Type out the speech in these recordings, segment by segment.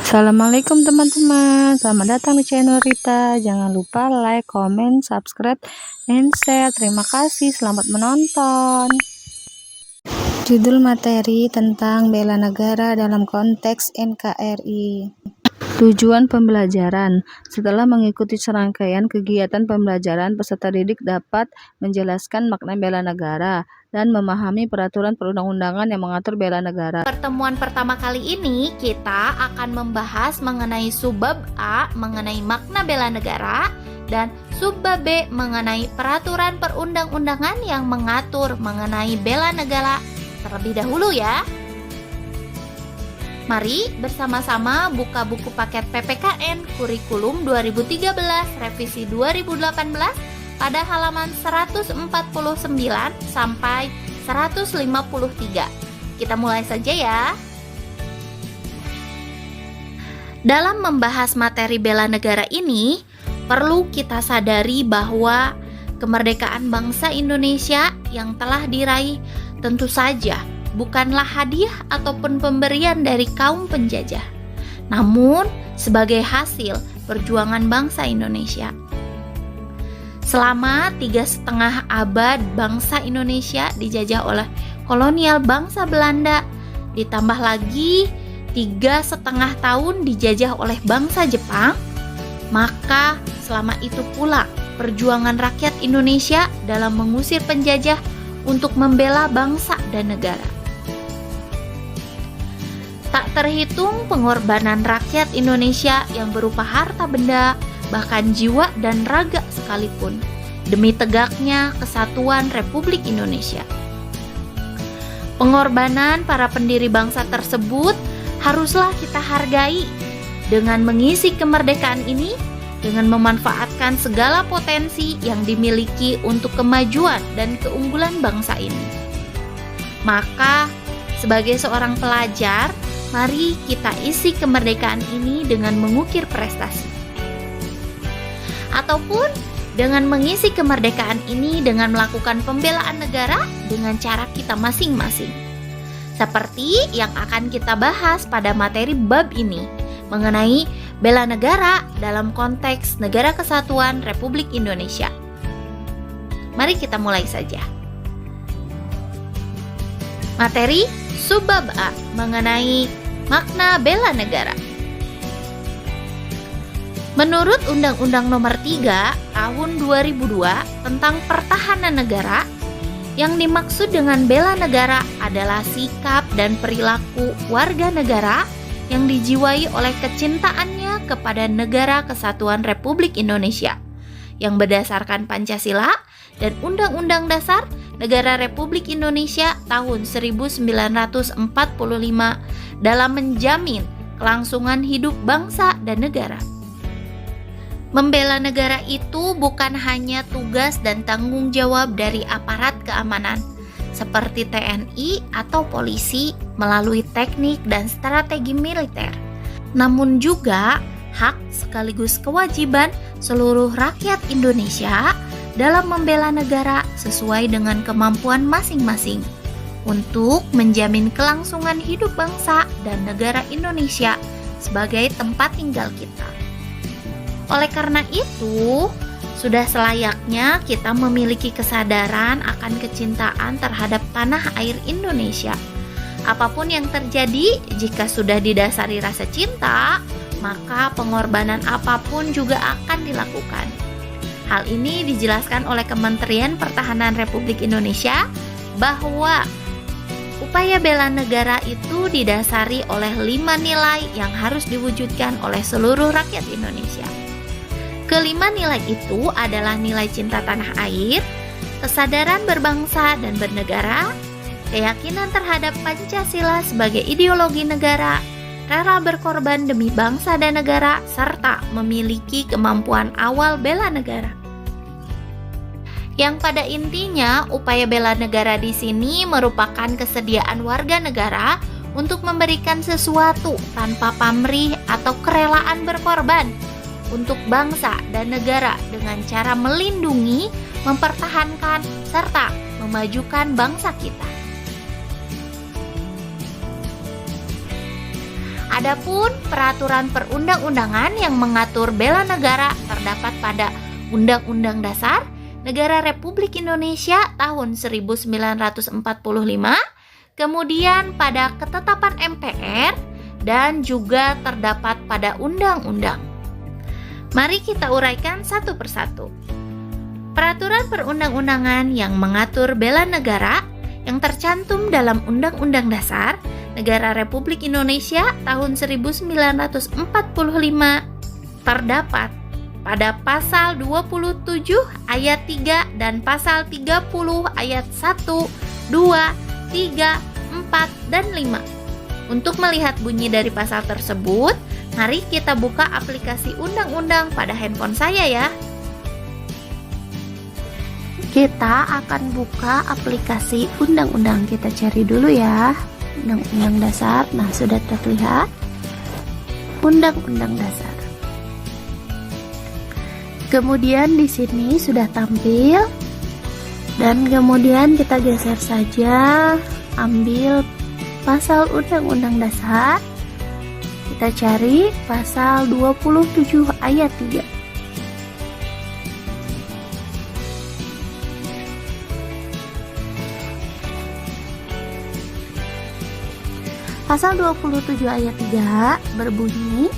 Assalamualaikum teman-teman, selamat datang di channel Rita. Jangan lupa like, comment, subscribe, and share. Terima kasih, selamat menonton. Judul materi tentang bela negara dalam konteks NKRI. Tujuan pembelajaran. Setelah mengikuti serangkaian kegiatan pembelajaran, peserta didik dapat menjelaskan makna bela negara dan memahami peraturan perundang-undangan yang mengatur bela negara. Pertemuan pertama kali ini kita akan membahas mengenai subbab A mengenai makna bela negara dan subbab B mengenai peraturan perundang-undangan yang mengatur mengenai bela negara terlebih dahulu ya. Mari bersama-sama buka buku paket PPKN Kurikulum 2013 Revisi 2018 pada halaman 149 sampai 153. Kita mulai saja ya. Dalam membahas materi bela negara ini, perlu kita sadari bahwa kemerdekaan bangsa Indonesia yang telah diraih tentu saja bukanlah hadiah ataupun pemberian dari kaum penjajah, namun sebagai hasil perjuangan bangsa Indonesia. Selama 3,5 abad bangsa Indonesia dijajah oleh kolonial bangsa Belanda, ditambah lagi 3,5 tahun dijajah oleh bangsa Jepang, maka selama itu pula perjuangan rakyat Indonesia dalam mengusir penjajah untuk membela bangsa dan negara. Tak terhitung pengorbanan rakyat Indonesia yang berupa harta benda, bahkan jiwa dan raga sekalipun, demi tegaknya kesatuan Republik Indonesia. Pengorbanan para pendiri bangsa tersebut haruslah kita hargai dengan mengisi kemerdekaan ini dengan memanfaatkan segala potensi yang dimiliki untuk kemajuan dan keunggulan bangsa ini. Maka, sebagai seorang pelajar, mari kita isi kemerdekaan ini dengan mengukir prestasi. Ataupun dengan mengisi kemerdekaan ini dengan melakukan pembelaan negara dengan cara kita masing-masing. Seperti yang akan kita bahas pada materi bab ini mengenai bela negara dalam konteks Negara Kesatuan Republik Indonesia. Mari kita mulai saja. Materi subbab A mengenai makna bela negara. Menurut Undang-Undang Nomor 3 Tahun 2002 tentang Pertahanan Negara, yang dimaksud dengan bela negara adalah sikap dan perilaku warga negara yang dijiwai oleh kecintaannya kepada Negara Kesatuan Republik Indonesia yang berdasarkan Pancasila dan Undang-Undang Dasar Negara Republik Indonesia tahun 1945 dalam menjamin kelangsungan hidup bangsa dan negara. Membela negara itu bukan hanya tugas dan tanggung jawab dari aparat keamanan seperti TNI atau polisi melalui teknik dan strategi militer, namun juga hak sekaligus kewajiban seluruh rakyat Indonesia dalam membela negara sesuai dengan kemampuan masing-masing untuk menjamin kelangsungan hidup bangsa dan negara Indonesia sebagai tempat tinggal kita. Oleh karena itu, sudah selayaknya kita memiliki kesadaran akan kecintaan terhadap tanah air Indonesia. Apapun yang terjadi, jika sudah didasari rasa cinta, maka pengorbanan apapun juga akan dilakukan. Hal ini dijelaskan oleh Kementerian Pertahanan Republik Indonesia bahwa upaya bela negara itu didasari oleh 5 nilai yang harus diwujudkan oleh seluruh rakyat Indonesia. Kelima nilai itu adalah nilai cinta tanah air, kesadaran berbangsa dan bernegara, keyakinan terhadap Pancasila sebagai ideologi negara, rela berkorban demi bangsa dan negara, serta memiliki kemampuan awal bela negara. Yang pada intinya, upaya bela negara di sini merupakan kesediaan warga negara untuk memberikan sesuatu tanpa pamrih atau kerelaan berkorban untuk bangsa dan negara dengan cara melindungi, mempertahankan, serta memajukan bangsa kita. Adapun peraturan perundang-undangan yang mengatur bela negara terdapat pada Undang-Undang Dasar Negara Republik Indonesia tahun 1945, kemudian pada ketetapan MPR, dan juga terdapat pada undang-undang. Mari kita uraikan satu persatu. Peraturan perundang-undangan yang mengatur bela negara yang tercantum dalam Undang-Undang Dasar Negara Republik Indonesia tahun 1945 terdapat pada pasal 27 ayat 3 dan pasal 30 ayat 1, 2, 3, 4, dan 5. Untuk melihat bunyi dari pasal tersebut, mari kita buka aplikasi undang-undang pada handphone saya ya. Kita akan buka aplikasi undang-undang. Kita cari dulu ya. Undang-Undang Dasar. Nah, sudah terlihat. Undang-Undang Dasar. Kemudian di sini sudah tampil. Dan kemudian kita geser saja, ambil pasal Undang-Undang Dasar. Kita cari pasal 27 ayat 3. Pasal 27 ayat 3 berbunyi,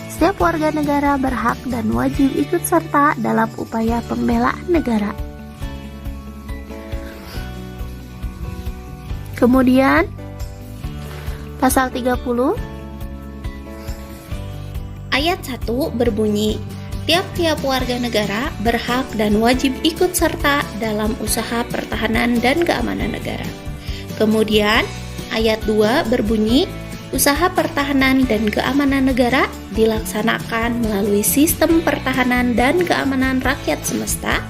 setiap warga negara berhak dan wajib ikut serta dalam upaya pembelaan negara. Kemudian pasal 30 ayat 1 berbunyi, tiap-tiap warga negara berhak dan wajib ikut serta dalam usaha pertahanan dan keamanan negara. Kemudian ayat 2 berbunyi, usaha pertahanan dan keamanan negara dilaksanakan melalui sistem pertahanan dan keamanan rakyat semesta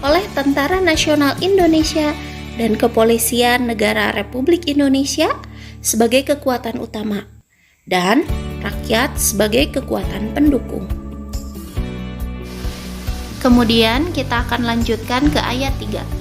oleh Tentara Nasional Indonesia dan Kepolisian Negara Republik Indonesia sebagai kekuatan utama dan rakyat sebagai kekuatan pendukung. Kemudian kita akan lanjutkan ke ayat 3.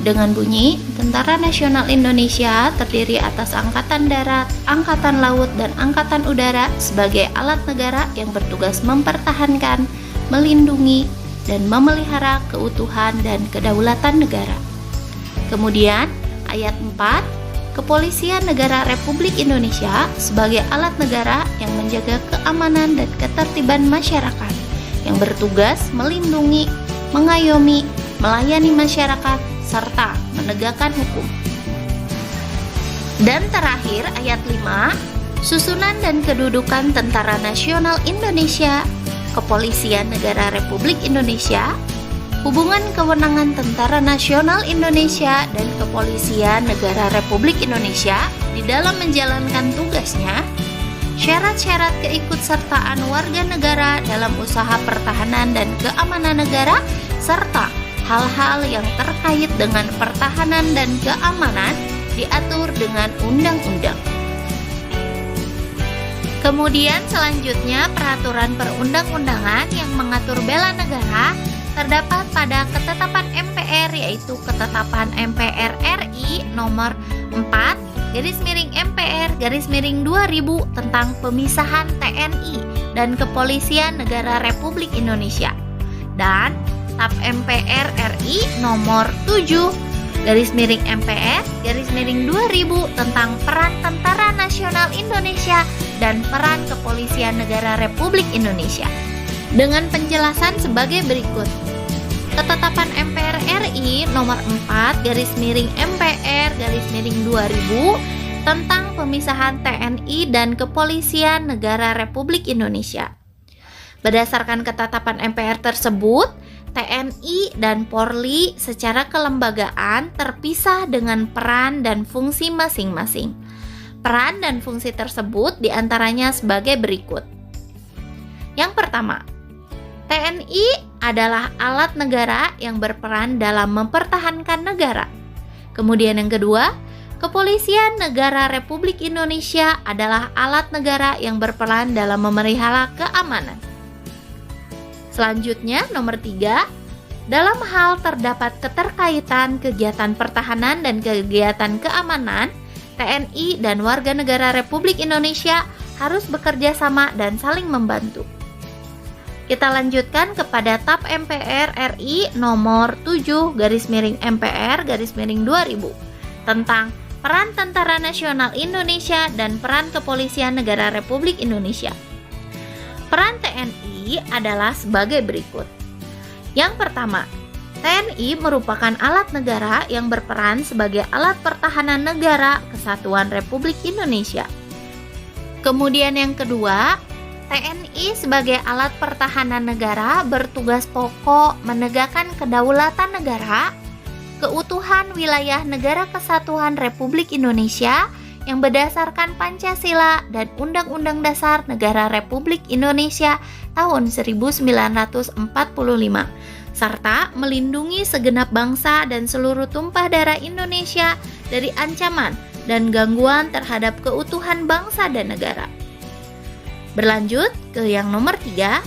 Dengan bunyi, Tentara Nasional Indonesia terdiri atas Angkatan Darat, Angkatan Laut, dan Angkatan Udara sebagai alat negara yang bertugas mempertahankan, melindungi, dan memelihara keutuhan dan kedaulatan negara. Kemudian, ayat 4, Kepolisian Negara Republik Indonesia sebagai alat negara yang menjaga keamanan dan ketertiban masyarakat, yang bertugas melindungi, mengayomi, melayani masyarakat, serta menegakkan hukum. Dan terakhir ayat 5, susunan dan kedudukan Tentara Nasional Indonesia, Kepolisian Negara Republik Indonesia, hubungan kewenangan Tentara Nasional Indonesia dan Kepolisian Negara Republik Indonesia di dalam menjalankan tugasnya, syarat-syarat keikutsertaan warga negara dalam usaha pertahanan dan keamanan negara, serta hal-hal yang terkait dengan pertahanan dan keamanan diatur dengan undang-undang. Kemudian selanjutnya peraturan perundang-undangan yang mengatur bela negara terdapat pada ketetapan MPR, yaitu ketetapan MPR RI nomor 4/MPR/2000 tentang pemisahan TNI dan Kepolisian Negara Republik Indonesia, dan TAP MPR RI nomor 7/MPR/2000 tentang peran Tentara Nasional Indonesia dan peran Kepolisian Negara Republik Indonesia, dengan penjelasan sebagai berikut. Ketetapan MPR RI nomor 4/MPR/2000 tentang pemisahan TNI dan Kepolisian Negara Republik Indonesia. Berdasarkan ketetapan MPR tersebut, TNI dan Polri secara kelembagaan terpisah dengan peran dan fungsi masing-masing. Peran dan fungsi tersebut diantaranya sebagai berikut. Yang pertama, TNI adalah alat negara yang berperan dalam mempertahankan negara. Kemudian yang kedua, Kepolisian Negara Republik Indonesia adalah alat negara yang berperan dalam memelihara keamanan. Selanjutnya, nomor 3, dalam hal terdapat keterkaitan kegiatan pertahanan dan kegiatan keamanan, TNI dan warga negara Republik Indonesia harus bekerja sama dan saling membantu. Kita lanjutkan kepada TAP MPR RI nomor 7/MPR/2000 tentang peran Tentara Nasional Indonesia dan peran Kepolisian Negara Republik Indonesia. Peran TNI adalah sebagai berikut. Yang pertama, TNI merupakan alat negara yang berperan sebagai alat pertahanan negara Kesatuan Republik Indonesia. Kemudian yang kedua, TNI sebagai alat pertahanan negara bertugas pokok menegakkan kedaulatan negara, keutuhan wilayah negara Kesatuan Republik Indonesia yang berdasarkan Pancasila dan Undang-Undang Dasar Negara Republik Indonesia tahun 1945, serta melindungi segenap bangsa dan seluruh tumpah darah Indonesia dari ancaman dan gangguan terhadap keutuhan bangsa dan negara. Berlanjut ke yang nomor 3,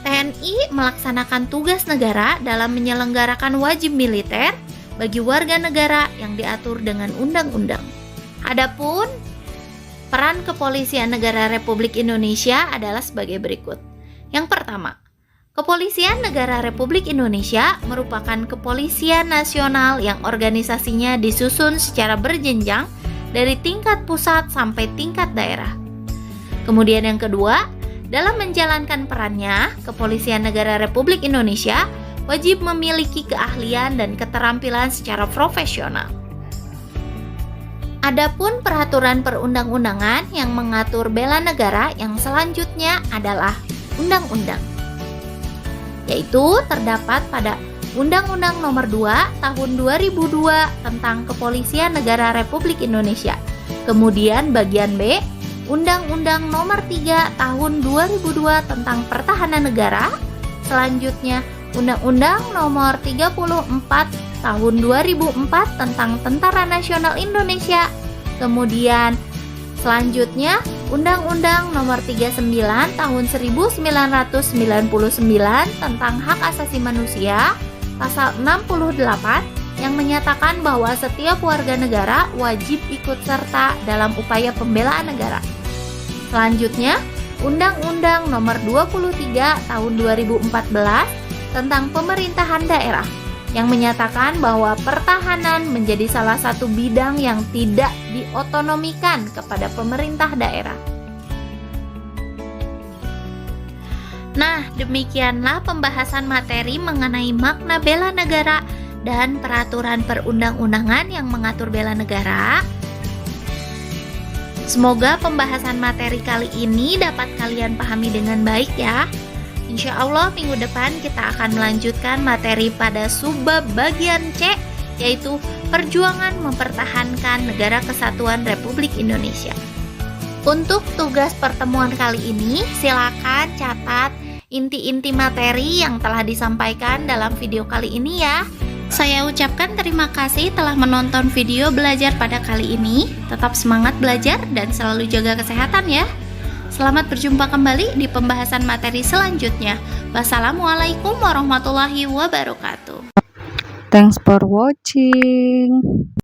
TNI melaksanakan tugas negara dalam menyelenggarakan wajib militer bagi warga negara yang diatur dengan undang-undang. Adapun peran Kepolisian Negara Republik Indonesia adalah sebagai berikut. Yang pertama, Kepolisian Negara Republik Indonesia merupakan kepolisian nasional yang organisasinya disusun secara berjenjang dari tingkat pusat sampai tingkat daerah. Kemudian yang kedua, dalam menjalankan perannya, Kepolisian Negara Republik Indonesia wajib memiliki keahlian dan keterampilan secara profesional. Adapun peraturan perundang-undangan yang mengatur bela negara yang selanjutnya adalah undang-undang, yaitu terdapat pada Undang-Undang Nomor 2 Tahun 2002 tentang Kepolisian Negara Republik Indonesia. Kemudian bagian B, Undang-Undang Nomor 3 Tahun 2002 tentang Pertahanan Negara. Selanjutnya Undang-Undang Nomor 34 Tahun 2004 tentang Tentara Nasional Indonesia. Kemudian selanjutnya Undang-Undang Nomor 39 Tahun 1999 tentang Hak Asasi Manusia, pasal 68 yang menyatakan bahwa setiap warga negara wajib ikut serta dalam upaya pembelaan negara. Selanjutnya, Undang-Undang Nomor 23 Tahun 2014 tentang pemerintahan daerah yang menyatakan bahwa pertahanan menjadi salah satu bidang yang tidak diotonomikan kepada pemerintah daerah. Nah, demikianlah pembahasan materi mengenai makna bela negara dan peraturan perundang-undangan yang mengatur bela negara. Semoga pembahasan materi kali ini dapat kalian pahami dengan baik ya. Insya Allah minggu depan kita akan melanjutkan materi pada subbab bagian C, yaitu perjuangan mempertahankan Negara Kesatuan Republik Indonesia. Untuk tugas pertemuan kali ini, silakan catat inti-inti materi yang telah disampaikan dalam video kali ini ya. Saya ucapkan terima kasih telah menonton video belajar pada kali ini. Tetap semangat belajar dan selalu jaga kesehatan ya. Selamat berjumpa kembali di pembahasan materi selanjutnya. Wassalamualaikum warahmatullahi wabarakatuh. Thanks for watching.